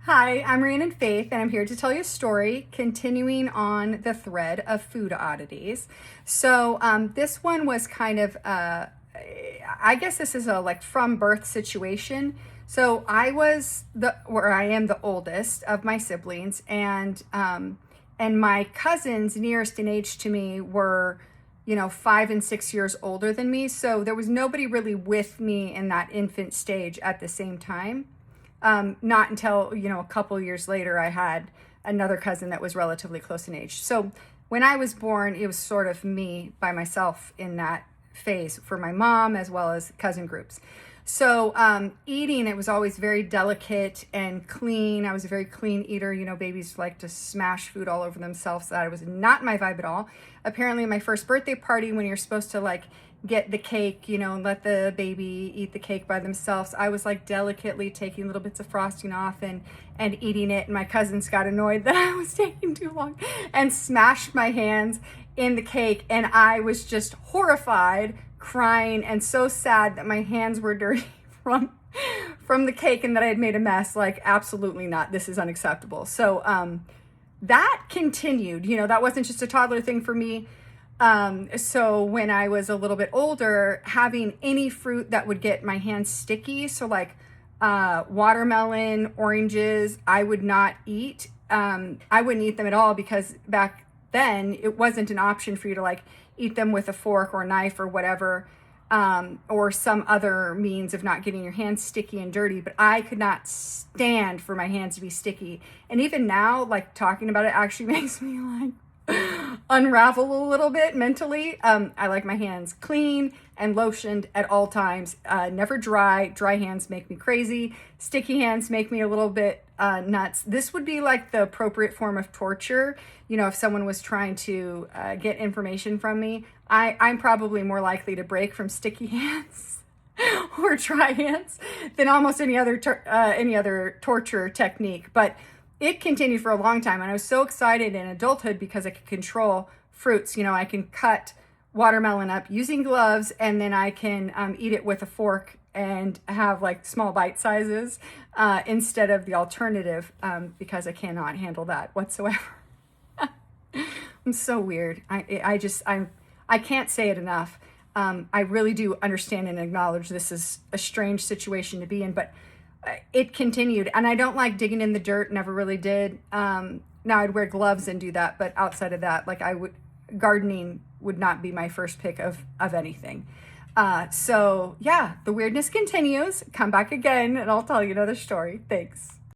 Hi, I'm Rhiannon Faith, and I'm here to tell you a story continuing on the thread of food oddities. This one was kind of, I guess this is a like from birth situation. So I was where I am the oldest of my siblings, and my cousins nearest in age to me were, 5 and 6 years older than me. So there was nobody really with me in that infant stage at the same time. Not until, a couple years later, I had another cousin that was relatively close in age. So when I was born, it was sort of me by myself in that phase for my mom as well as cousin groups. Eating, it was always very delicate and clean. I was a very clean eater. Babies like to smash food all over themselves. That was not my vibe at all. Apparently, my first birthday party, when you're supposed to get the cake, and let the baby eat the cake by themselves, I was delicately taking little bits of frosting off and eating it. And my cousins got annoyed that I was taking too long and smashed my hands in the cake. And I was just horrified, crying, and so sad that my hands were dirty from the cake and that I had made a mess. Absolutely not. This is unacceptable. That continued. That wasn't just a toddler thing for me. So when I was a little bit older, having any fruit that would get my hands sticky, watermelon, oranges, I would not eat. I wouldn't eat them at all because back then it wasn't an option for you to eat them with a fork or knife or whatever, or some other means of not getting your hands sticky and dirty. But I could not stand for my hands to be sticky. And even now, talking about it actually makes me unravel a little bit mentally. I like my hands clean and lotioned at all times, never dry. Dry hands make me crazy. Sticky hands make me a little bit nuts. This would be the appropriate form of torture. If someone was trying to get information from me, I'm probably more likely to break from sticky hands or dry hands than almost any other torture technique. But it continued for a long time, and I was so excited in adulthood because I could control fruits. I can cut watermelon up using gloves, and then I can eat it with a fork and have small bite sizes instead of the alternative, because I cannot handle that whatsoever. I'm so weird. I can't say it enough. I really do understand and acknowledge this is a strange situation to be in, but it continued, and I don't like digging in the dirt. Never really did. Now I'd wear gloves and do that, but outside of that, gardening would not be my first pick of anything. The weirdness continues. Come back again and I'll tell you another story. Thanks.